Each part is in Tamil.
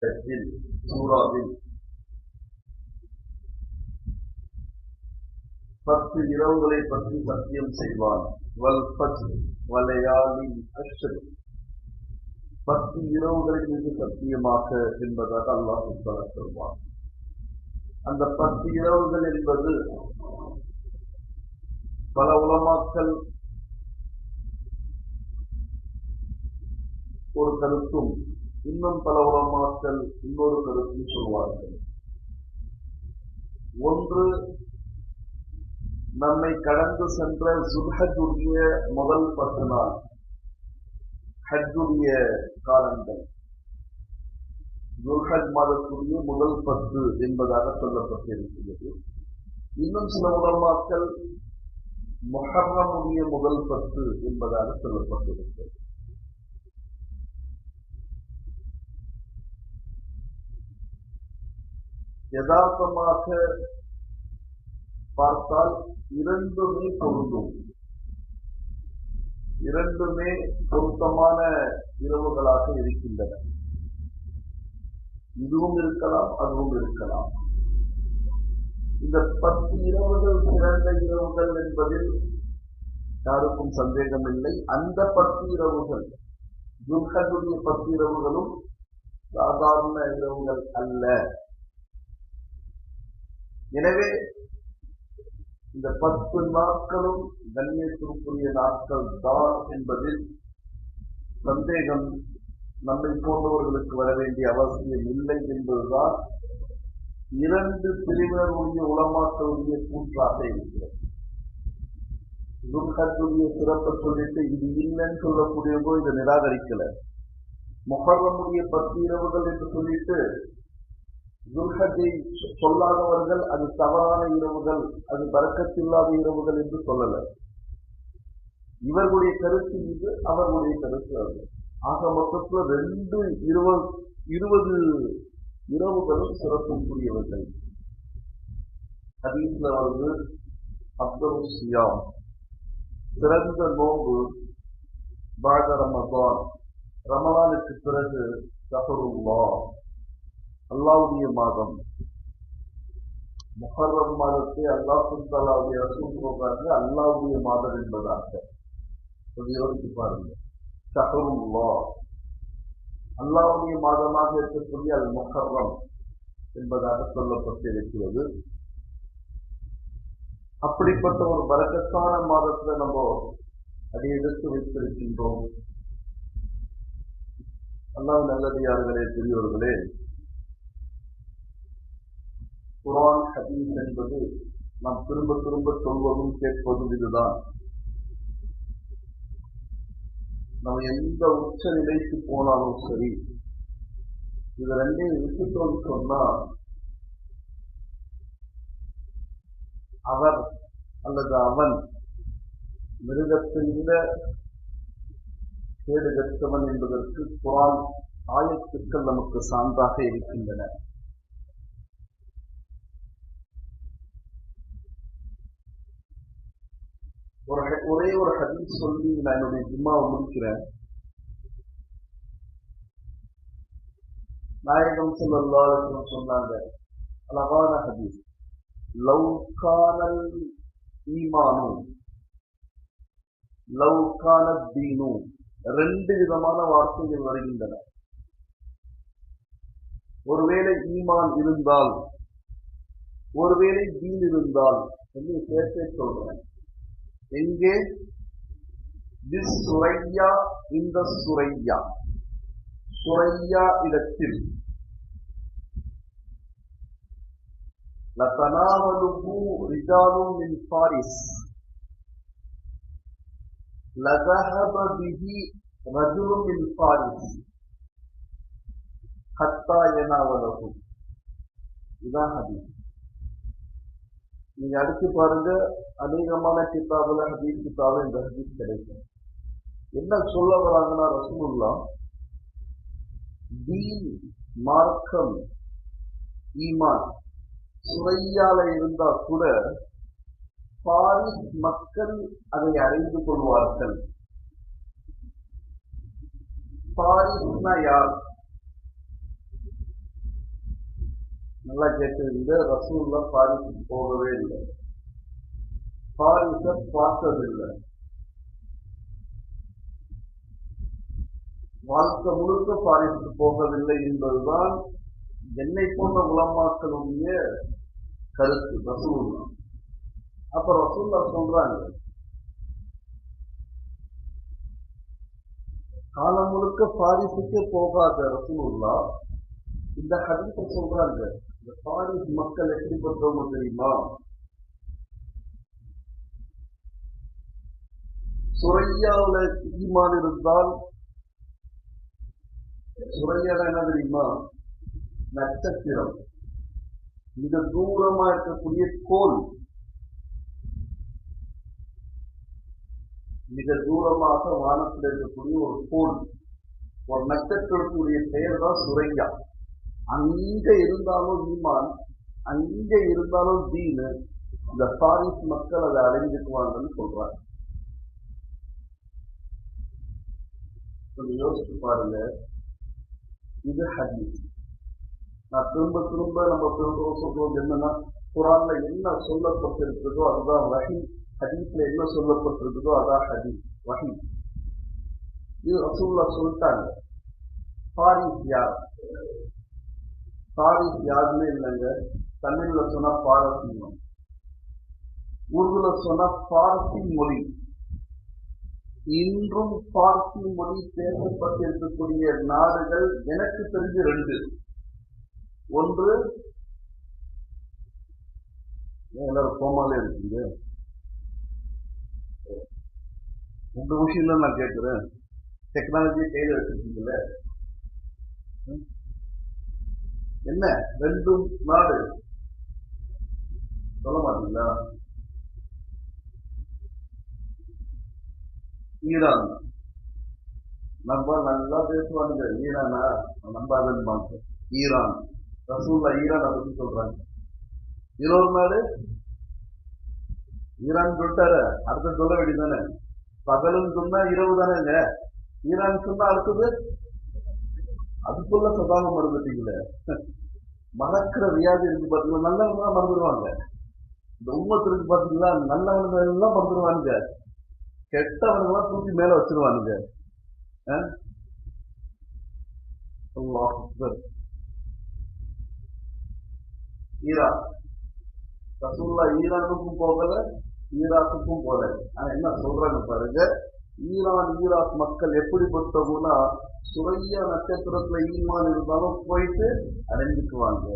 சூறாவில் 10 இரவுகளை பற்றி சத்தியம் செய்வான். வல் ஃபஜ்ர் வலையாலின் அஷ்ர், 10 இரவுகளின் மீது சத்தியமாக என்பதாக அல்லாஹ் சொல்வான். அந்த 10 இரவுகள் என்பது பல உலமாக்கள் ஒரு கருத்தும் இன்னும் பல உலமாக்கள் இன்னொரு கருத்தும் சொல்வார்கள். ஒன்று, நம்மை கடந்து சென்ற சுல்ஹஜுடைய முதல் 10 நாள், ஹஜ்ஜுடைய காலங்கள், துல்ஹஜ் மாதத்துடைய முதல் 10 என்பதாக சொல்லப்பட்டிருக்கிறது. இன்னும் சில உலமாக்கள் முஹர்ரமுடைய முதல் 10 என்பதாக சொல்லப்பட்டிருக்கிறது. யதார்த்தமாக பார்த்தால் இரண்டுமே பொருந்தும், இரண்டுமே பொருத்தமான இரவுகளாக இருக்கின்றன. இதுவும் இருக்கலாம், அதுவும் இருக்கலாம். இந்த 10 இரவுகள் சிறந்த இரவுகள் என்பதில் யாருக்கும் சந்தேகம் இல்லை. அந்த 10 இரவுகள், துல்ஹஜுடைய 10 இரவுகளும் சாதாரண இரவுகள் அல்ல. எனவே இந்த 10 நாட்களும் கண்ணியத்திற்குரிய நாட்கள் தான் என்பதில் சந்தேகம் நம்மை போன்றவர்களுக்கு வர வேண்டிய அவசியம் இல்லை என்பதுதான் இரண்டு பிரிவினருடைய உலமாக்களுடைய கூற்றாக இருக்கிறது. துல்ஹஜ்ஜுடைய சிறப்பை சொல்லிட்டு இது இல்லைன்னு சொல்லக்கூடியவோ இதை நிராகரிக்கல. முஹர்ரமுடைய 10 இரவுகள் என்று சொல்லிட்டு துல்ஹஜ்ஜை சொல்லாதவர்கள் அது தவறான இரவுகள், அது பரக்கத்தில்லாத இரவுகள் என்று சொல்லல. இவர்களுடைய கருத்து இது, அவர்களுடைய கருத்து அது. ஆக மொத்தத்தில் 20 இரவுகளும் சிறப்புக்குரியவர்கள். ஹதீஸ்ல வருது, அப்துல் சியாம், சிறந்த நோன்பு பாத ரமதான், ரமலானுக்கு பிறகு ஷஹ்ருல்லாஹ், அல்லாஹ்வுடைய மாதம். முஹர்ரம் மாதத்தை அல்லாஹ் தஆலாவுடைய ரசூல் சொல்றாங்க அல்லாஹ்வுடைய மாதம் என்பதாக. கொஞ்சம் யோசிச்சு பாருங்க. ஷஹ்ருல்லாஹ், அல்லாஹ்வுடைய மாதமாக இருக்கக்கூடிய அல் முஹர்ரம் என்பதாக சொல்லப்பட்டிருக்கிறது. அப்படிப்பட்ட ஒரு பரக்கத்தான மாதத்துல நம்ம அதை எடுத்து வைத்திருக்கின்றோம். அல்லாஹ் நல்லடியார்களே, பெரியவர்களே, குர்ஆன் ஹதீஸ் என்பது நாம் திரும்ப திரும்ப சொல்வதும் கேட்பதும் இதுதான். நம்ம எந்த உச்ச நிலைக்கு போனாலும் சரி, இது ரெண்டையும் விட்டுட்டோம்னு சொன்னா அவர் அல்லது அவன் மிருகத்தை விட கேடு கற்றவன் என்பதற்கு குர்ஆன் ஆயத்துக்கள் நமக்கு சான்றாக இருக்கின்றன. ஒரே ஒரு ஹதீஸ் சொல்லி நான் என்னுடைய ஜும்மாவை முடிக்கிறேன். நாயகம் ஸல்லல்லாஹு அலைஹி வஸல்லம் சொன்னாங்க, அழகான ஹதீஸ், லவ் கானல் ஈமானு லவ் கானத் தீனு. 2 விதமான வார்த்தைகள் வருகின்றன. ஒருவேளை ஈமான் இருந்தால், ஒருவேளை தீன் இருந்தால் என்று சேர்த்தே சொல்றேன். எங்கே? சுரையா, இந்த சுரையா, சுரையா இடத்தில் லதனாவலுஹு ரிஜாலும் மின் ஃபாரிஸ் லதஹப பிஹி ரஜுலும் மின் ஃபாரிஸ் ஹத்தா யனாவலஹு. இதான் ஹதீஸ். நீங்க அடுத்து பாருங்க, அநேகமான கிதாபுல ஹதீஸ் கிதாபு இந்த ஹதீஸ் கிடைக்கும். என்ன சொல்ல வராங்கன்னா, ரசூலுல்லாஹ் தீன், மார்க்கம், ஈமான் சுரையால இருந்தா கூட பாரிஸ் மக்கள் அதை அறிந்து கொள்வார்கள். பாரிஸ்னா யார்? நல்லா கேட்குறீங்க. ரசூல்லா பாரிஸுக்கு போகவே இல்லை, பாரிஸை பார்த்ததில்லை. வாழ்க்கை முழுக்க பாரிஸுக்கு போகவில்லை என்பதுதான் என்னை போன்ற உலமாக்களுடைய கருத்து. ரசூல்லா அப்ப ரசூல்லா சொல்றாங்க, காலம் முழுக்க பாரிஸுக்கே போகாத ரசூலுல்லா இந்த ஹதீஸை சொல்றாங்க. இந்த பாரிஸ் மக்கள் எப்படிப்பட்டவங்க தெரியுமா? சுரையாவுல ஈமான் இருந்தால், சுரையால என்ன தெரியுமா? நட்சத்திரம், மிக தூரமா இருக்கக்கூடிய கோல், மிக தூரமாக வானத்தில் இருக்கக்கூடிய ஒரு கோல், ஒரு நட்சத்திரத்துடைய பெயர் தான் சுரையா. அங்க இருந்தாலும் ஈமான், அங்க இருந்தாலும் தீனு, இந்த பாரிஸ் மக்கள் அதை அடைஞ்சுக்குவாங்கன்னு சொல்றாங்க. கொஞ்சம் யோசிச்சு பாருங்க. இது ஹதீஸ். நான் திரும்ப திரும்ப நம்ம சொல்றது என்னன்னா, குர்ஆன்ல என்ன சொல்லப்பட்டிருக்கிறதோ அதுதான் வஹி, ஹதீஸ்ல என்ன சொல்லப்பட்டிருக்கிறதோ அதான் ஹதீஸ், வஹி. இது ரசூலுல்லாஹ் சொல்லிட்டாங்க. பாரிஸ் யார்? பாரிஸ் யாருன்னு இல்லைங்க, தமிழ்ல சொன்னா பாரசீகம், உருதுல சொன்னா பார்சி மொழி. இன்றும் பார்சி மொழி பேசப்பட்டிருக்கக்கூடிய நாடுகள் எனக்கு தெரிஞ்சு 2. ஒன்று, எல்லாரும் கோமாலே இருக்கீங்க, உங்க விஷயம் நான் கேட்கிறேன். டெக்னாலஜியை கையில் வச்சிருக்கீங்கல்ல, என்ன 2 நாடு சொல்ல மாட்டீங்களா? ஈரான். நம்ம நல்லா பேசுவாங்க, ஈரானா நம்பாதன்னு. ஈரான், ரசூல்லா ஈரான் பத்தி சொல்றாங்க. இன்னொரு நாடு ஈரான் சொல்லிட்டாரு, அடுத்த சொல்ல வேண்டியதானே? பகலும் சொன்னா இரவு தானேங்க, ஈரான் சொன்னா அடுத்தது அதுக்குள்ள சதாகம் மறந்துட்டீங்களே. மறக்கிற வியாதி இருக்கு பாத்தீங்களா, நல்லவங்க மறந்துடுவாங்க. இந்த உம்மத்திற்கு பாத்தீங்களா, நல்லவங்க எல்லாம் மறந்துடுவாங்க, கெட்டவர்களாம் தூக்கி மேல வச்சிருவானுங்க. ஈரான், ரசூலுல்லா ஈரானுக்கும் போகல, ஈராக்குக்கும் போல. ஆனா என்ன சொல்றாங்க பாருங்க, ஈரான் ஈராக் மக்கள் எப்படிப்பட்டவங்கன்னா, சுரையா நட்சத்திரத்துல ஈமான் இருந்தாலும் போயிட்டு அடைஞ்சுக்குவாங்க.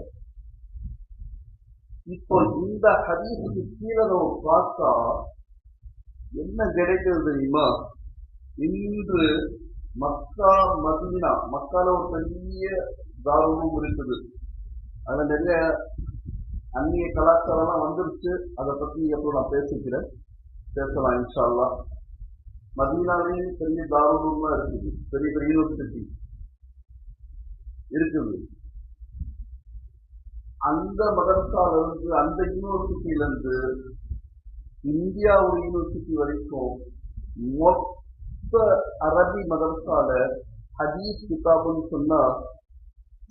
இப்போ இந்த ஹதீஸுக்கு கீழே நம்ம பார்த்தா என்ன கிடைக்கிறது தெரியுமா? இன்று மக்கா மதீனா, மக்கால ஒரு பெரிய தாரூபம் இருக்குது, அதுல நிறைய அந்நிய கலாச்சாரம்லாம் வந்துருச்சு. அதை பத்தி எப்போ நான் பேசலாம் இன்ஷா அல்லாஹ். மதீனாலையும் பெரிய தாரூபம்லாம் இருக்குது, பெரிய பெரிய யூனிவர்சிட்டி இருக்குது. அந்த மதரசால இருந்து, அந்த யூனிவர்சிட்டியில இருந்து இந்தியா ஒரு யூனிவர்சிட்டி வரைக்கும் மொத்த அரபி மதரசால ஹதீஸ் கிதாபுன்னு சொன்னா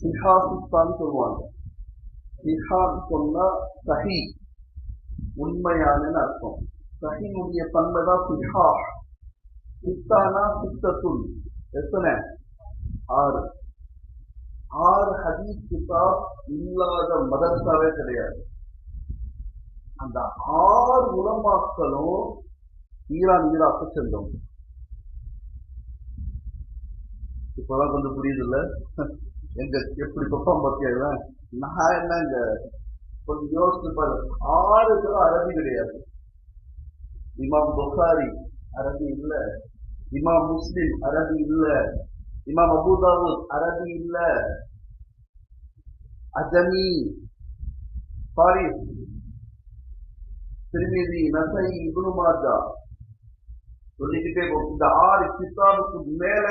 சிஹாசிஸ்தான் சொல்லுவாங்க. சிஹான்னு சொன்னா சஹி, உண்மையான அர்த்தம். சஹினுடைய தன்மை தான் சிஹா. சித்தானா சித்தத்துல், எத்தனை? 6. 6 ஹதீஸ் கிதாப் இல்லாத மதரசாவே கிடையாது. அந்த 6 உலமாக்களும் ஈரான் ஈராக்கு சென்றோம். இப்பதான் கொஞ்சம் புரியுது இல்ல, எங்க எப்படி தொப்பம் பத்தியா? நான் என்னங்க கொஞ்சம் யோசிச்சு பாரு. 6 பேரும் அரபி கிடையாது. இமாம் புகாரி அரபி இல்ல, இமாம் முஸ்லிம் அரபி இல்ல, இமாம் அபூ தாவூத் அரபி இல்ல, அஜமி, பாரிஸ், திருமிதி, நசை, இப்னு மாஜா சொல்லிக்கிட்டே போகும். இந்த 6 கிதாபுக்கு மேல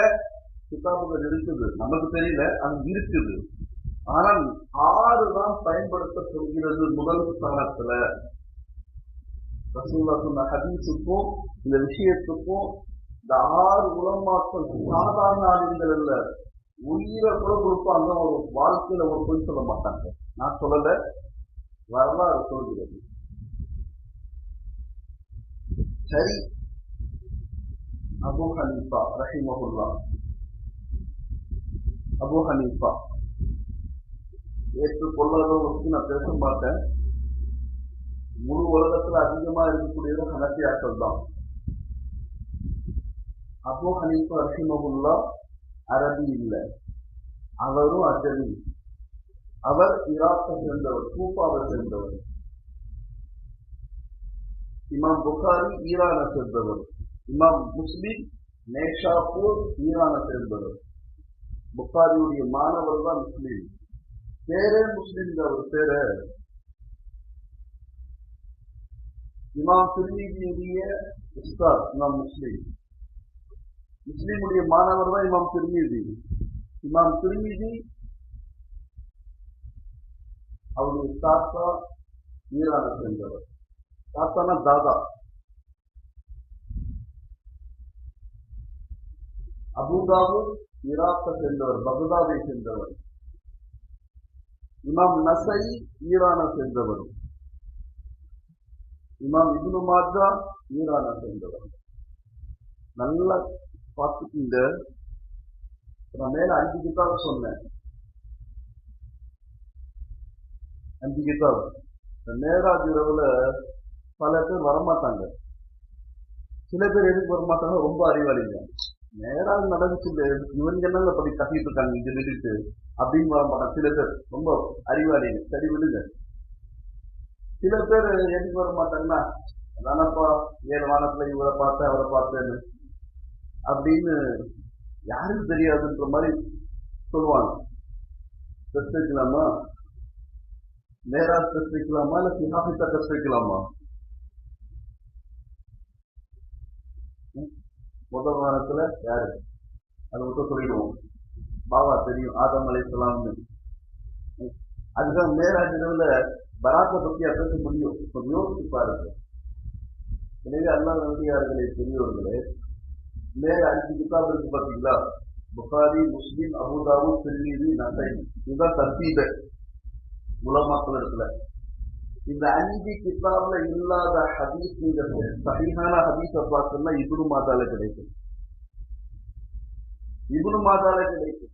கிதாபுகள் இருக்குது, நமக்கு தெரியல, அங்க இருக்குது. ஆனால் 6 தான் பயன்படுத்தப்படுகிறது முதல் ஸ்தானத்துல. ரசூலுல்லாஹ் சொன்ன ஹதீஸுக்கும் இந்த விஷயத்துக்கும் இந்த 6 உலமாக்கள் சாதாரண ஆளுங்கள் அல்ல, உயிரை கூட கொடுப்பாங்க, ஒரு வாழ்க்கையில ஒரு பொய் சொல்ல மாட்டாங்க. நான் சொல்லல, வரலாறு சொல்கிறது. சரி, அபூ ஹனீஃபா ரஹிமஹுல்லாஹ், அபூ ஹனீஃபா ஏற்றுக்கொள்ளாதவங்களுக்கு நான் பேச மாட்டேன். முழு உலகத்துல அதிகமா இருக்கக்கூடியது ஹனஃபியாக்கள் தான். அபூ ஹனீஃபா ரஹிமஹுல்லாஹ் அரபி இல்லை, அவரும் அஜமி. அவர் ஈராக்கை சேர்ந்தவர், கூஃபாவை சேர்ந்தவர். இமாம் புகாரி ஈரானை சேர்ந்தவர். இமாம் முஸ்லிம் நேஷாப்பூர் ஈரானை சேர்ந்தவர். புகாரியுடைய மாணவர் தான் முஸ்லிம். பேரே முஸ்லிம், அவர் பேரு. இமாம் திருமீதியுடைய உஸ்தாத் இமாம் முஸ்லிம். முஸ்லிமுடைய மாணவர் தான் இமாம் திருமீதி. இமாம் திருமீதி அவருடைய தாத்தா ஈரானை சேர்ந்தவர். தாத்தானா தாதா. அபூதாவூத் ஈராக்கை சேர்ந்தவர், பக்தாதை சேர்ந்தவர். இமாம் நசை ஈரானை சேர்ந்தவர். இமாம் இப்னு மாஜா ஈரானை சேர்ந்தவர். நல்லா பார்த்துக்கிங்க. நான் மேல 5 கிதாப் சொன்னேன். 5 கிதாப். மேராஜ் இரவுல பல பேர் வரமாட்டாங்க. சில பேர் எதுக்கு வரமாட்டாங்க? ரொம்ப அறிவாளிங்க. மேராஜ் நடந்துச்சு, இவங்க என்னங்க பத்தி கத்திட்டு இருக்காங்க இங்க நின்றுட்டு அப்படின்னு வரமாட்டாங்க. சில பேர் ரொம்ப அறிவாளிங்க, சரி விடுங்க. சில பேர் எதுக்கு வர மாட்டாங்கன்னா, அதானப்பா 7 வானத்துல இவரை பார்த்தேன் அவரை பார்த்தேன்னு அப்படின்னு யாருக்கு தெரியாதுன்ற மாதிரி சொல்லுவாங்க. டெஸ்ட் வைக்கலாமா? மேராஜ் டெஸ்ட் வைக்கலாமா இல்ல சிஹாபித்தா டெஸ்ட் வைக்கலாமா? முதல் வாரத்துல யாரு? அதை மட்டும் சொல்லிடுவோம். பாபா தெரியும், ஆதம் அலைஹிஸ்ஸலாம்னு. அதுதான் மேராஜ் இரவுல பராத்தை பத்தியா பேச முடியும். கொஞ்சம் யோசிச்சு பாருங்க. எனவே அல்லாஹ் நல்லடியார்களே, பெரியவர்களே, மேல 5 கிதாப் இருக்கு பாத்தீங்களா? புகாரி, முஸ்லிம், அபூதாவூத், திர்மிதி, நசை. இதுதான் தர்தீப உலமாக்கள் இடத்துல. இந்த 5 கிதாப்ல இல்லாத ஹதீஸ் நீங்க சஹீஹான ஹதீஸை பார்த்தோம்னா இப்னு மாஜால கிடைக்கும். இப்னு மாஜால கிடைக்கும்.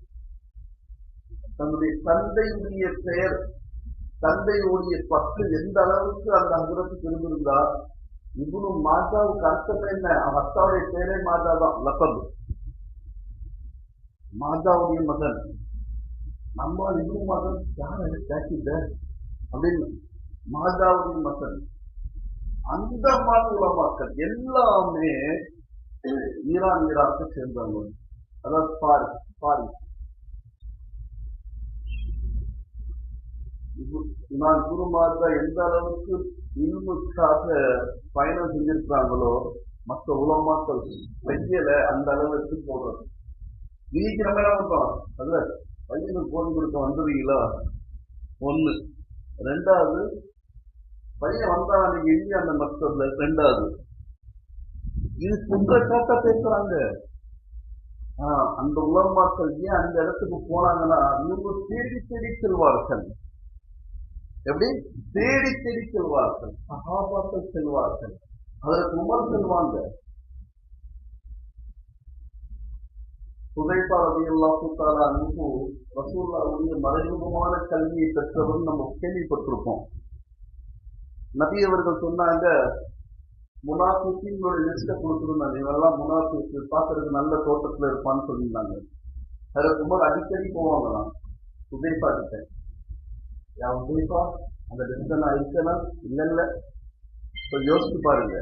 தன்னுடைய தந்தையுடைய பெயர், தந்தையுடைய பற்று எந்த அளவுக்கு அந்த ஹஜ்ரத்துக்கு இருந்திருந்தா, இப்னு மாஜாவுக்கு அர்த்தம் என்ன? அவன் அத்தாவுடைய பேரே மாஜா தான், லகப். மாஜாவுடைய மகன். நம்ம இப்னு மகன் யார் கேட்கிட்ட அப்படின்னு, மாஜாவுடைய மகன். அந்த மாதிரி உலமாக்கள் எல்லாமே ஈரான் ஈராக்கை சேர்ந்தவங்க. அதாவது பாரிஸ். நான் குருமார்கா எந்த அளவுக்கு இல்முக்காக பயணம் செஞ்சிருக்காங்களோ மற்ற உலமாக்கள் வெய்யல அந்த அளவுக்கு போடுறது. இன்னைக்கு நம்ம என்ன பண்றோம்? அதுல பையனுக்கு போன் கொடுக்க வந்துடுவீங்களா? 1. 2வது, பையன் வந்தா நீங்க எங்க அந்த மக்தப்ல? 2வது, இது குற்றச்சாட்டா பேசுறாங்க. அந்த உலமாக்கள் ஏன் அந்த இடத்துக்கு போனாங்கன்னா, இவங்க தேடி தேடி செல்வார்கள். எப்படி? தேடி தேடி செல்வார்கள். சஹாபாக்கள் செல்வார்கள், அதற்கு உமர் செல்வாங்க. ஹுதைஃபா ரலியல்லாஹு தஆலா அன்ஹு ரசூலுல்லாஹ்வுடைய மறைமுகமான கல்வியை பெற்றவர் நம்ம கேள்விப்பட்டிருப்போம். நபி அவர்கள் சொன்னாங்க, முனாஃபிகீன்களுடைய லிஸ்ட்டை கொடுத்துருந்தாங்க. இவெல்லாம் முனாஃபிக், பார்க்கறதுக்கு நல்ல தோட்டத்துல இருப்பான்னு சொல்லியிருந்தாங்க. அதற்கு உமர் அடிக்கடி போவாங்களாம் ஹுதைஃபா கிட்ட. ஹுதைஃபா அந்த லிஸ்ட்டை நான் இருக்கேனா? இல்ல. யோசிச்சு பாருங்க.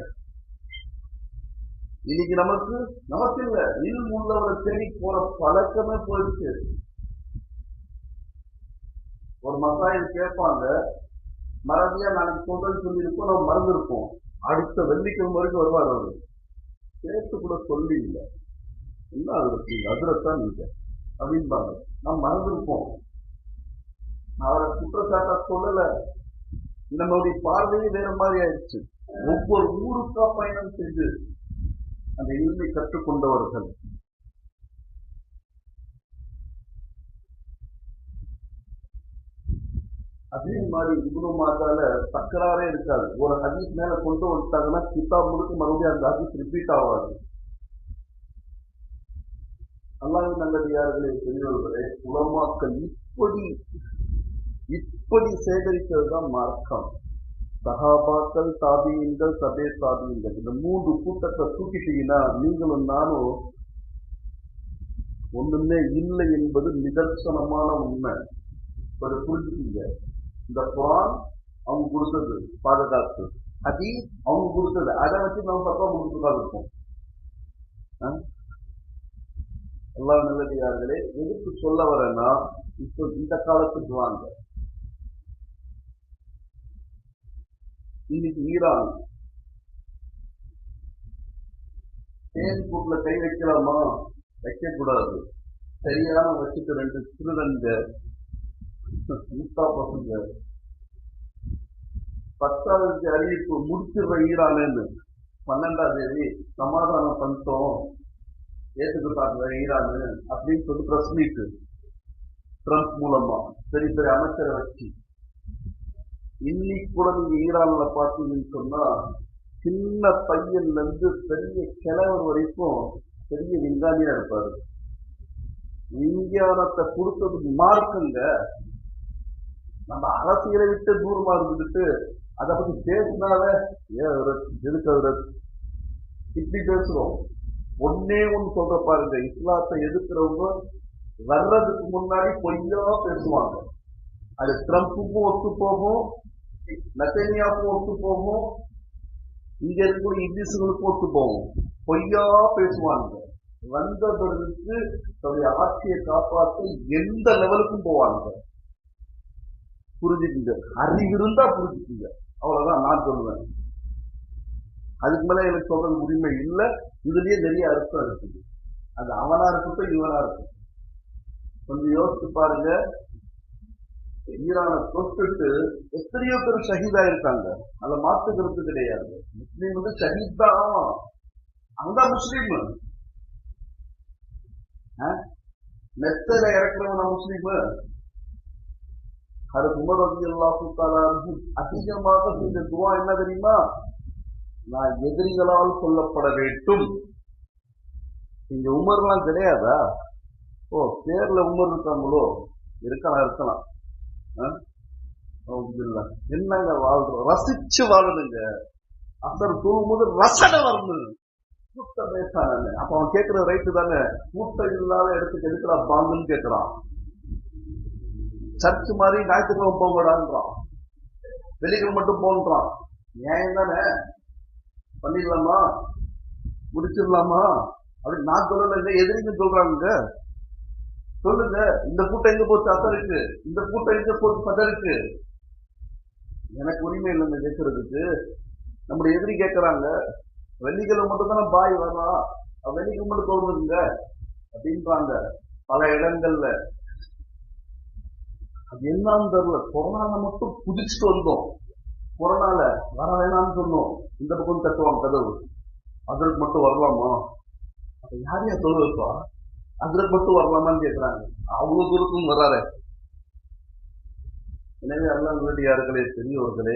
இன்னைக்கு நமக்கு இல்ல, இல்ம் உள்ளவரை தேடி போற பழக்கமே போயிடுச்சு. ஒரு மசாயில் கேட்பாங்க, மறதியா நாளைக்கு சொல்றேன்னு சொல்லியிருப்போம், நம்ம மறந்துருப்போம். அடுத்த வெள்ளிக்கிழமை வரைக்கும் வருவார் அவரு. கேட்டு கூட சொல்லி இல்லை, என்ன அது இருக்கீங்க, அதிரத்தான் நீங்க அப்படின்பாங்க. நம்ம மறந்துருப்போம். அவரை குற்றச்சாட்டா சொல்லல, நம்மளுடைய பார்வையே வேற மாதிரி ஆயிடுச்சு. ஒவ்வொரு ஊருக்கா பயணம் செஞ்சு அந்த இல்மை கற்றுக்கொண்டவர்கள். அதே மாதிரி இப்னு மாஜால தக்கராறே இருக்காது. ஒரு ஹதீஸ் மேல கொண்டு வந்துட்டாங்கன்னா கிதாப் முழுக்க மறுபடியும் அந்த ஹதீஸ் ரிப்பீட் ஆகாது. அல்லாஹ்வின் நல்லடியார்களே, பெரியவர்களே, உலமாக்கள் இப்படி சேகரிக்கிறது தான் மார்க்கம். சஹாபாக்கள், தாபியீன்கள், சபே தாபியீன்கள், இந்த 3 கூட்டத்தை தூக்கிட்டீங்கன்னா நீங்களும் நானும் ஒண்ணுமே இல்லை என்பது நிதர்சனமான உண்மை. புரிஞ்சுக்கீங்க. இந்த குர்ஆன் அவங்க கொடுத்தது பாதுகாப்பு, ஹதீஸ் அவங்க கொடுத்தது, அதை வச்சு நம்ம தப்பா முடிச்சுதான் இருப்போம். அல்லாஹ் நல்லடியார்களே, எதுக்கு சொல்ல வரேன்னா, இப்போ இந்த காலத்துக்கு வாங்க. இன்னைக்கு ஈரான் தேன் கூட்டுல கை வைக்கலாமா? வைக்க கூடாது. சரியான வச்சுட்டு 2 திருடங்க மூத்தா பசங்க 10வது அறிவிப்பு முடிச்சிடுற ஈரான்னு 12ஆம் தேதி சமாதானம் பண்ணிட்டோம், ஏற்றுக்கிட்டாங்க ஈரானு அப்படின்னு சொல்லி பிரஸ் மீட் ட்ரம்ப் மூலமா பெரிய பெரிய அமைச்சரை வச்சு. இன்னைக்கு கூட நீங்க ஈரான்ல பார்த்தீங்கன்னு சொன்னா சின்ன பையன்ல இருந்து பெரிய கிழவர் வரைக்கும் பெரிய விஞ்ஞானியா இருப்பாரு. விஞ்ஞானத்தை கொடுத்தது மார்க்குங்க. நம்ம அரசியலை விட்டு தூரமா இருந்துட்டு அதை பத்தி பேசினால எதுக்கு இப்படி பேசுறோம். ஒன்னே ஒன்னு சொல்ற பாருங்க, இஸ்லாத்தை எதிர்க்கிறவங்க வர்றதுக்கு முன்னாடி பொய்யா பேசுவாங்க. அது ட்ரம்ப்புக்கும் ஒத்து போகும், நெதன்யாவுக்கும் ஒத்து போகும், இங்க இருக்கிற இங்கிலீஷுகளுக்கும் ஒத்து போகும். பொய்யா பேசுவாங்க. வந்த பிறகு தன்னுடைய ஆட்சியை காப்பாற்ற எந்த லெவலுக்கும் போவாங்க. புரிஞ்சுக்குங்க. அறிவு இருந்தா புரிஞ்சுக்குங்க. அவ்வளவுதான் நான் சொல்லுவேன். அதுக்கு மேல எனக்கு சொல்றது உரிமை இல்லை. இதுலயே நிறைய அர்த்தம் இருக்குது. அது அவனா இருக்கட்டும் இவனா இருக்கட்டும். கொஞ்சம் யோசிச்சு பாருங்க. ஈரானை தொட்டுட்டு எத்தனையோ பேர் ஷஹீதா இருக்காங்க. அதை மாத்துக்கிறது கிடையாது. முஸ்லீம் வந்து ஷஹீத் தான். அங்கதான் முஸ்லீம். நெத்தல இறக்குறவனா முஸ்லீம். அது உமர் ரலியல்லாஹு தஆலா அதிகமாக செஞ்ச துவா என்ன தெரியுமா? நான் எதிரிகளால் சொல்லப்பட வேண்டும். இங்க உமர்லாம் கிடையாதா? ஓ, பேர்ல உமர் இருக்காங்களோ? இருக்கலாம். என்னங்க வாழ்றோம், ரசிச்சு வாழணுங்க. அசர் தூங்கும்போது ரசனை வரணும். கூட்டம் பேசானு அப்ப அவன் கேட்கறது ரைட்டு தானே. கூட்டம் இல்லாத இடத்துக்கு எதுக்குலாம் பாங்குன்னு கேட்கிறான். சர்ச் மாதிரி ஞாயிற்றுக்கிழமை போகடான்றான், வெள்ளிக்கிழமை மட்டும் போன்றான். நியாயம் தானே? பண்ணிடலாமா, முடிச்சிடலாமா அப்படின்னு நான் சொல்லல, எதிரிங்க சொல்றாங்க. சொல்லுங்க, இந்த கூட்டம் எங்க போச்சு அசருக்கு, இந்த கூட்டம் எங்க போச்சு பதருக்கு. எனக்கு உரிமை இல்லைங்க கேட்கறதுக்கு. நம்முடைய எதிரி கேட்கறாங்க, வெள்ளிக்கிழமை மட்டும் தானே பாய் வரலாம், வெள்ளிக்கிழமை மட்டும் தோணுங்க அப்படின்றாங்க பல இடங்கள்ல. அது என்னன்னு தெரியல. கொரோனால மட்டும் புதிச்சுட்டு வந்தோம். கொரோனால வர வேணாம்னு சொன்னோம். இந்த பக்கம் தட்டுவாங்க கதவு, அதற்கு மட்டும் வரலாமா? அப்ப யாரையா சொல்ல வைப்பா? அதற்கு மட்டும் வரலாமான்னு கேட்கிறாங்க. அவ்வளவு தூரத்தும் வராரு. எனவே அல்லாஹ் நல்லடியார்களே, பெரியவர்களே,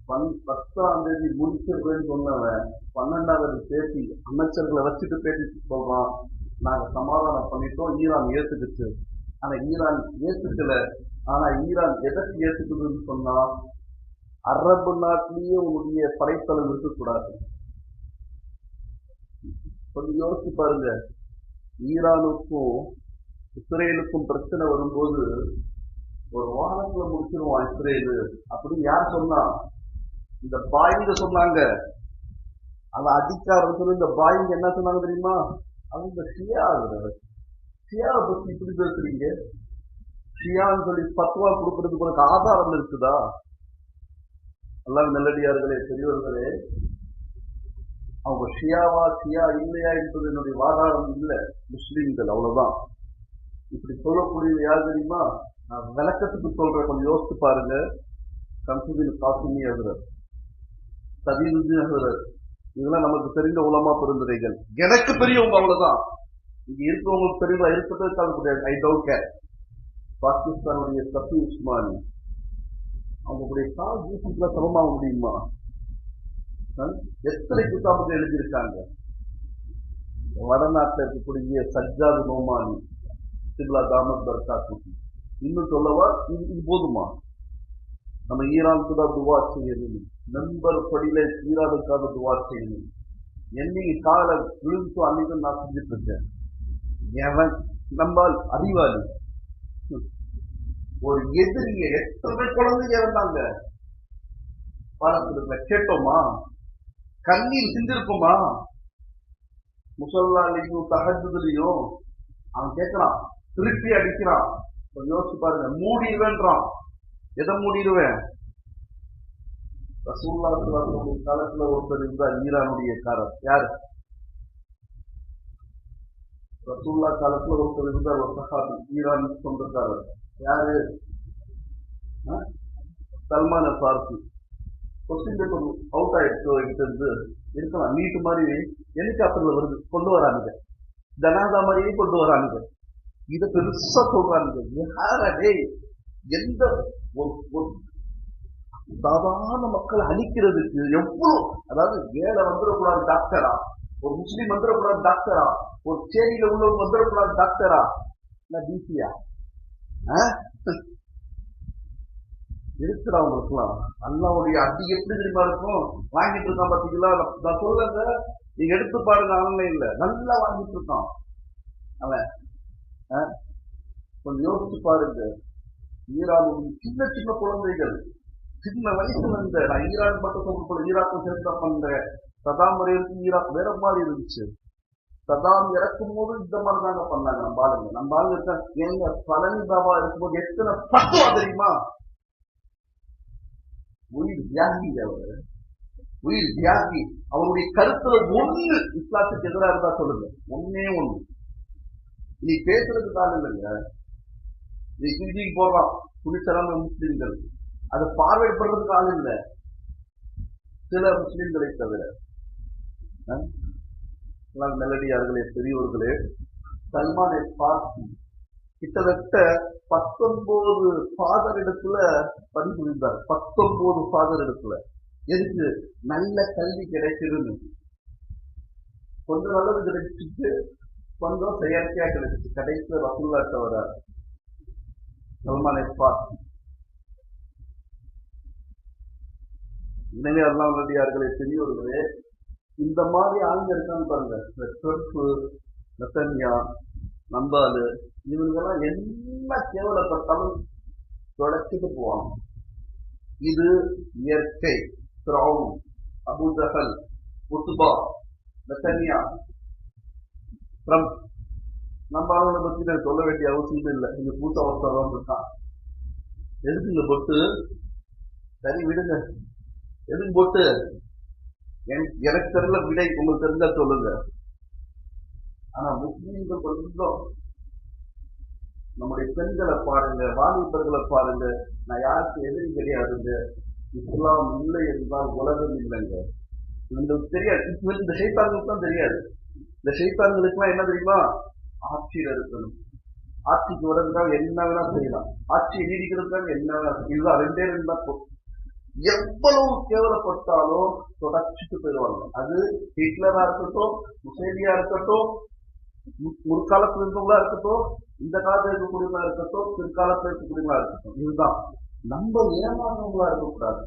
10ஆம் தேதி முடிச்சிருக்கேன்னு சொன்னவன் 12வது பேசி அமைச்சர்களை வச்சுட்டு பேசி சொல்றான், நாங்க சமாதானம் பண்ணிட்டோம், ஈரான் ஏத்துக்குச்சு. ஆனா ஈரான் ஏத்துக்கல. ஆனா ஈரான் எதற்கு ஏத்துக்குதுன்னு சொன்னா, அரபு நாட்டிலேயே உங்களுடைய படைத்தளம் இருக்கக்கூடாது. கொஞ்சம் யோசிச்சு பாருங்க. ஈரானுக்கும் இஸ்ரேலுக்கும் பிரச்சனை வரும்போது ஒரு வாரத்துல முடிச்சிருவான் இஸ்ரேலு அப்படின்னு யார் சொன்னா? இந்த பாயிங்க சொன்னாங்க. அதை அடிக்காரன்னு சொல்லி இந்த பாயிங்க என்ன சொன்னாங்க தெரியுமா? அவங்க ஷியாவை பத்தி இப்படி பேசுறீங்க, ஷியான்னு சொல்லி பத்துவா கொடுக்கறதுக்கு உனக்கு ஆதாரம் இருக்குதா? எல்லாம் நல்லடியார்களே, பெரியவர்களே, அவங்க ஷியாவா ஷியா இல்லையா என்பது என்னுடைய வாதாரம் இல்லை. முஸ்லீம்கள் அவ்வளவுதான். இப்படி சொல்லக்கூடியது யார் தெரியுமா? நான் விளக்கத்துக்கு சொல்றேன், கொஞ்சம் யோசிச்சு பாருங்க. கம்சுதீன் காசிமி ஹஜ்ரத், சதீதுதீன் ஹஜ்ரத், இதெல்லாம் நமக்கு தெரிந்த உலமா பெருந்துரைகள். எனக்கு பெரியவங்க அவ்வளவுதான். இங்க இருக்கிறவங்களுக்கு பெரியவா இருக்கிறது முடியாது. I don't care. பாகிஸ்தானுடைய சஃபி உஸ்மானி, அவங்களுடைய கால் தூசிக்குள்ள சமமாக முடியுமா? எத்தனை புத்தாபுகள் எழுதியிருக்காங்க. வடநாட்டில் இருக்கக்கூடிய சஜ்ஜாது நோமானி, சிப்லா தாமத் பர்காத்து. இன்னும் சொல்லவா, இது போதுமா? நம்ம ஈரானுக்கு தான் துவா செய்யணும், நண்பர் படியில ஈரானுக்காக துவா செய்யணும். என்னைக்கு காலை விழுந்தோ அன்னைக்கு நான் செஞ்சுட்டு இருக்கேன். எவன் நம்மால் அறிவாளி ஒரு எதிரிய எத்தனை குழந்தைங்க இருந்தாங்க பாடத்துல கேட்டோமா? கண்ணீர் சிந்திருக்குமா? முசல்லாலையும் தஹஜ்ஜுதுலயும் அவன் கேட்கிறான், திருப்பி அடிக்கிறான். யோசிச்சு பாருங்க. மூடிடுவேன்றான். எதை மூடிடுவேன்? ரசூலுல்லாஹி ஸல்லல்லாஹு அலைஹி வஸல்லம் காலத்துல ஒருத்தர் இருந்தார், ஈரானுடைய காரர். யாரு? ரசூலுல்லாஹ் காலத்துல ஒருத்தர் இருந்தார், ஒரு சஹாபி, ஈரான் சொந்தக்காரர். யாரு? Salman Farsi. Question paper out ஆயிடுச்சு இருக்கலாம். நீட்டு மாதிரி ஹெலிகாப்டர்ல வருது, கொண்டு வரானுங்க. ஜனாதா மாதிரியே கொண்டு வரானுங்க. இதை பெருசா சொல்றானுங்க. யாரே எந்த சாதாரண மக்களை அழிக்கிறதுக்கு எவ்வளவு, அதாவது ஏழை வந்துடக்கூடாது டாக்டரா, ஒரு முஸ்லீம் வந்துடக்கூடாது டாக்டரா, ஒரு சேரியில உள்ளவங்க வந்துடக்கூடாது டாக்டரா, இல்ல டிசியா இருக்கிறவங்களுக்குலாம் அல்லாவுடைய அடி எப்படி தெரியுமா இருக்கும்? வாங்கிட்டு இருக்கான் பாத்தீங்களா? நான் சொல்லுங்க, நீங்க எடுத்து பாருங்க, ஆன்லைன்ல நல்லா வாங்கிட்டு இருக்கான் அவன். கொஞ்சம் யோசிச்சு பாருங்க. ஈரானுடைய சின்ன சின்ன குழந்தைகள், சின்ன வயசுல இருந்த, நான் ஈரான் மட்டும் சொல்ல, ஈராக்கும் சேர்ந்தா பண்றேன். சதாம் வரைக்கும் ஈராக் வேற மாதிரி இருந்துச்சு. சதாம் இறக்கும் போது இந்த மாதிரி தாங்க பண்ணாங்க. நம்ம ஆளுங்க இருக்க எங்க பழனி பாபா இருக்கும்போது எத்தனை பத்துவா தெரியுமா? உயிர் தியாகி அவர், உயிர் தியாகி. அவருடைய கருத்துல ஒண்ணு இஸ்லாத்துக்கு எதிராக இருந்தா சொல்லுங்க, ஒன்னே ஒண்ணு. நீ பேசுறதுக்கு ஆள் இல்லைங்க. நீ ஹிந்தி போடுறான் துணிச்சலான முஸ்லிம்கள், அதை பார்வைப்படுறதுக்கு ஆள் இல்லை, சில முஸ்லிம்களை தவிர. மெலடியார்களே, பெரியோர்களே, சல்மானை பார்த்து கிட்டத்தட்ட 19 ஃபாதர் இடத்துல பணிபுரிந்தார். 19 ஃபாதர் இடத்துல. எதுக்கு? நல்ல கல்வி கிடைக்குதுன்னு. கொஞ்சம் நல்லது கிடைச்சிட்டு, கொஞ்சம் செயற்கையா கிடைச்சிச்சு. கடைசியில் ரசூலுல்லாஹ் வரார் சல்மானை பார்த்து. எனவே அல்லாஹ் நல்லடியார்களே, பெரியோர்களே, இந்த மாதிரி ஆளுங்க இருக்கான்னு பாருங்க. இந்த ட்ரம்ப், நெத்தன்யா, நம்பாலு, இவங்கெல்லாம் என்ன கேவலப்பட்டாலும் தொடச்சிட்டு போவாங்க. இது இயற்கை. Firaun, Abu Jahl, Utba, Netanyahu, Trump, நம்ம ஆளுங்களை பத்தி நான் சொல்ல வேண்டிய அவசியம் இல்லை. இங்க புதுசா ஒருத்தர் இருக்கான். எதுக்கு இந்த பொட்டு? சரி விடுங்க, எதுக்கு பொட்டு? எனக்கு தெரியல விடை, உங்களுக்கு தெரிஞ்சா சொல்லுங்க. ஆனா முஸ்லீம்கள் கொஞ்சம் நம்முடைய பெண்களை பாருங்க, வாலிபர்களை பாருங்க. நான் யாருக்கு எதிரி கிடையாதுங்க. இஸ்லாம் இல்லை என்றால் உலகம் இல்லைங்க. உங்களுக்கு தெரியாது, இந்த ஷைத்தான்களுக்கு தான் தெரியாது. இந்த ஷைத்தான்களுக்கு எல்லாம் என்ன தெரியுமா? ஆட்சியில் இருக்கணும், ஆட்சிக்கு வரதுக்காக என்ன வேணா செய்யலாம், ஆட்சியை நீடிக்கிறதுக்காக என்ன வேணா. இதுதான் ரெண்டே ரெண்டு தான். எவ்வளவு கேவலப்பட்டாலும் தொடச்சிட்டு போயிடுவாங்க. அது ஹிட்லரா இருக்கட்டும், முசேலியா இருக்கட்டும், முற்காலத்தில் இருந்தவங்களா இருக்கட்டும், இந்த காலத்தில் இருக்கக்கூடியவங்களா இருக்கட்டும், பிற்காலத்தில் இருக்கக்கூடியவங்களா இருக்கட்டும். இதுதான். நம்ம ஏமாறவங்களா இருக்கக்கூடாது.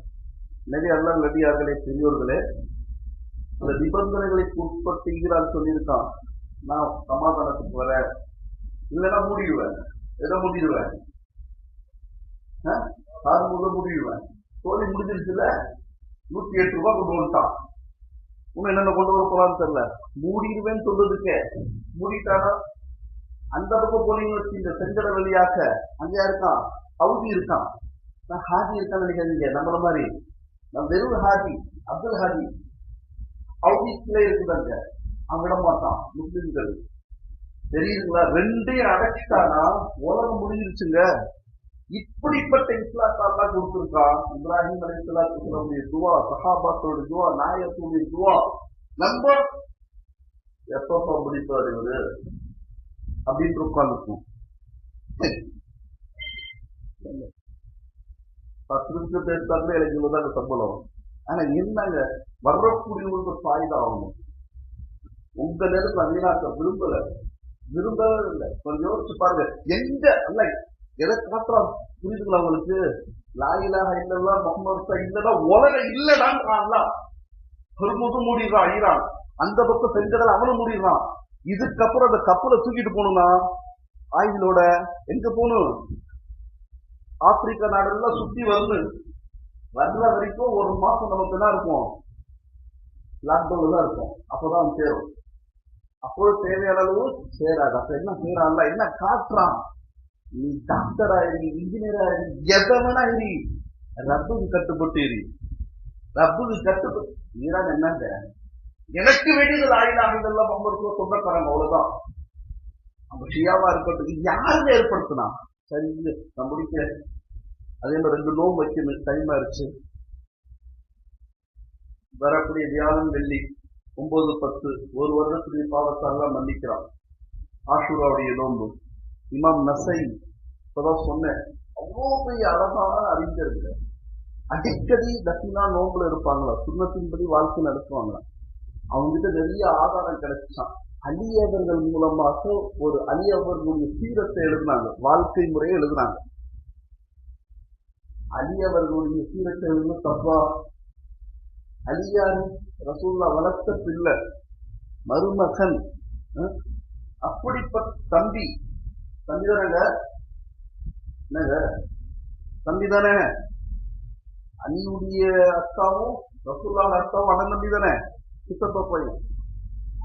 நிறைய அல்லாஹ் நல்லடியார்களே, பெரியோர்களே, அந்த நிபந்தனைகளுக்கு உட்பட்டு ஈரான் சொல்லியிருக்கான், நான் சமாதானத்துக்கு வரேன், இல்லைன்னா மூடிடுவேன். எதை மூடிடுவேன்? முடிடுவேன். தோல்வி முடிஞ்சிருச்சுல, 108 ரூபாய் கொண்டு வந்துட்டான். இன்னும் என்னென்ன கொண்டு வர போறான்னு தெரியல. மூடிடுவேன்னு சொல்றதுக்கு மூடிட்டானா? அந்த பக்கம் போனீங்கன்னு வச்சு, இந்த செங்கட வழியாக அங்கேயா இருக்கான், ஹவுதி இருக்கான். நான் ஹாஜி இருக்கான்னு நினைக்காதீங்க, நம்மள மாதிரி. நான் வெறும் ஹாஜி, அப்துல் ஹாஜி. ஹவுதிக்குள்ளே இருக்குதாங்க, அவன் விட மாட்டான். முஸ்லிம்கள் தெரியுதுங்களா? ரெண்டையும் அடைச்சிட்டானா உலகம் முடிஞ்சிருச்சுங்க. இப்படிப்பட்ட இஸ்லாத்தாலாம் கொடுத்திருக்கான். இப்ராஹிம் அலைஹிஸ்ஸலாத்துடைய துவா, சஹாபாக்களுடைய துவா, நாயகத்துடைய துவா. நம்ம எப்பப்பா முடிப்பாரு இவரு அப்படின்னு உட்காந்துக்கும். 10 நிமிஷம் பேசினாங்களே எனக்கு இவ்வளவுதாங்க சம்பளம். ஆனா என்னங்க வரக்கூடியவங்களுக்கு சாயுதா ஆகணும். உங்க நேரத்துல வீணாக்க விரும்பவே இல்லை. கொஞ்சம் யோசிச்சு பாருங்க. எங்க அல்ல எதை காட்டுறான் புரியுதுங்களா உங்களுக்கு? லா இலாஹ இல்லல்லாஹ் முஹம்மது இல்லடா உலகம் இல்லடான்றான்ல. ஹர்முது மூடிடுறான் ஈரான், அந்த பக்கம் செங்கடல் அவனும் மூடிடுறான். இதுக்கப்புறம் அந்த கப்பலை தூக்கிட்டு போகணும்னா ஆயுதோட எங்க போகணும்? ஆப்பிரிக்கா நாடெல்லாம் சுத்தி வரணும். வர்ற வரைக்கும் 1 மாசம் நமக்கு என்ன இருக்கும்? லாக்டவுன்ல தான் இருக்கும். அப்பதான் சேரும். அப்போது தேவையான அளவு சேராது. அப்ப என்ன செய்யறான்ல, என்ன காட்டுறான்? நீ டாக்டர் ஆயிரி, இன்ஜினியர் ஆயிரி, எதவனா இரி, ரப்புக்கு கட்டுப்பட்டு இரு. ரப்புக்கு கட்டுப்பட்டு ஈரான் என்னங்க எனக்கு வேண்டியது ஆயிலாக ரொம்ப சொந்தக்காரங்க, அவ்வளவுதான். நம்ம ஷியாவா இருக்கட்டும், யாருங்க ஏற்படுத்தினா? சரி நான் முடிக்க. அதே மாதிரி 2 நோம்பு வைக்கணும், டைம் ஆயிடுச்சு. வரக்கூடிய வியாழன் வெள்ளி 9, 10 ஒரு வருடத்துடைய பாவத்தாலாம் மன்னிக்கிறான். ஆஷூராவுடைய நோம்பு இமாம் நசை இப்பதான் சொன்னேன். அவ்வளோ பெரிய அழகான அறிஞர்கள் அடிக்கடி தசினா நோம்புல இருப்பாங்களா, சுண்ணத்தின்படி வாழ்க்கை நடத்துவாங்களா. அவங்ககிட்ட நிறைய ஆதாரம் கிடைச்சான். அலியவர்கள் மூலமாக ஒரு அலியவர்களுடைய சீரத்தை எழுதினாங்க, வாழ்க்கை முறையை எழுதினாங்க. அலியவர்களுடைய சீரத்தை எழுதுன தப்பா? அலியாரு ரசூல்லா வளர்த்த பிள்ளை, மருமகன், அப்படிப்பட்ட தம்பி தானங்க, என்னங்க தம்பி தானே. அலியுடைய அக்காவும் ரசூல்லாவோட அக்காவும் அண்ணன் தம்பி தானே, சித்தப்பா பையன்.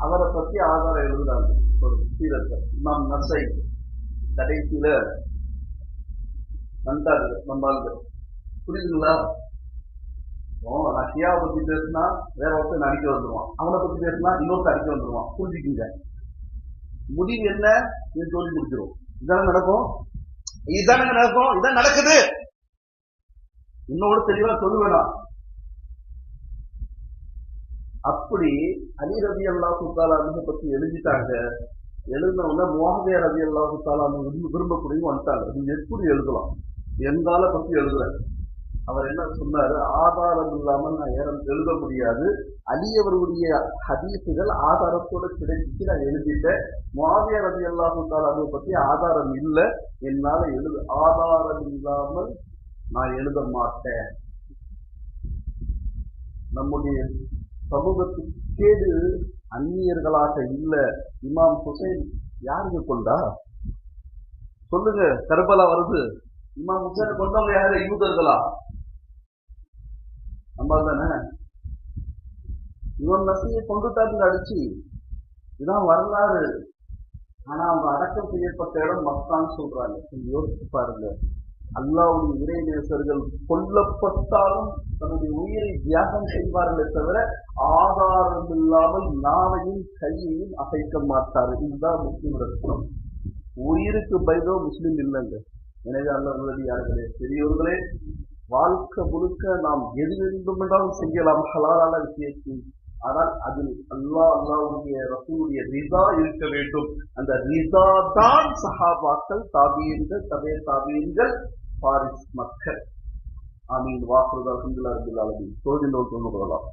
அவரை பத்தி ஆதாரம் எழுதுறாங்க ஒரு சீரத்தை இமாம் நசை. கடைசியில வந்தாரு நம்மாங்க, புரியுதுங்களா? நான் ஷியாவை பத்தி பேசினா வேற ஒருத்தர் அடிக்க வந்துருவான், அவனை பத்தி பேசினா இன்னொருத்தர் அடிக்க வந்துருவான். புரிஞ்சுக்கிங்க, முடிவு என்ன சொல்லி முடிச்சிடும். இதான நடக்கும், இதான் நடக்குது. இன்னொரு தெளிவா சொல்லுவேனா? அப்படி அலி ரபி அல்லாஹு தஆலா பத்தி எழுதிட்டாங்க. எழுதினவங்க முஆவியா ரபி அல்லாஹு தஆலா விரும்பக்கூடிய வந்துட்டாங்க. நீங்க எப்படி எழுதலாம்? எந்தால பத்தி எழுதுற அவர் என்ன சொன்னாரு? ஆதாரம் இல்லாமல் நான் எழுத முடியாது. அலியவர்களுடைய ஹதீசுகள் ஆதாரத்தோட கிடைச்சிட்டு நான் எழுதிட்டேன். முஆவியா ரலியல்லாஹு தஆலா பத்தி ஆதாரம் இல்லை, என்னால ஆதாரம் இல்லாமல் நான் எழுத மாட்டேன். நம்முடைய சமூகத்துக்கு கேடு அந்நியர்களாக இல்ல. இமாம் ஹுசைன் யாருக்கு கொண்டா சொல்லுங்க? கர்பலா வருது, இமாம் ஹுசைனை கொண்டவங்க யாரு? யூதர்களா? நம்ம தானே. இவன் நசியை கொண்டுட்டாங்க அடிச்சு, இதுதான் வரலாறு. ஆனா அவங்க அடக்கம் செய்யப்பட்ட இடம் மக்கான்னு சொல்றாங்க. யோசிச்சு பாருங்க. அல்லாஹ்வுடைய இறை நேசர்கள் கொல்லப்பட்டாலும் தன்னுடைய உயிரை தியாகம் செய்வார்களே தவிர ஆதாரம் இல்லாமல் நாவையும் கையையும் அசைக்க மாட்டார்கள். இதுதான் முஸ்லிம் ரத்தம். உயிருக்கு பயந்தோ முஸ்லிம் இல்லைங்க. எனவே அல்லாஹ்வுடைய பெரியவர்களே, வாழ்க்கை முழுக்க நாம் எது வேண்டுமென்றாலும் செய்யலாம் ஹலாலான விஷயத்தில். ஆனால் அதில் அல்லாஹ்வுடைய ரசூலுடைய ரிதா இருக்க வேண்டும். அந்த ரிதா தான் சஹாபாக்கள், தாபியீன்கள், தபே தாபியீன்கள், பாரிஸ் மக்கள். ஆமீன். வாக்குறுதி அல்ஹம்துலில்லாஹி ரப்பில் ஆலமீன். 1 கொள்ளலாம்.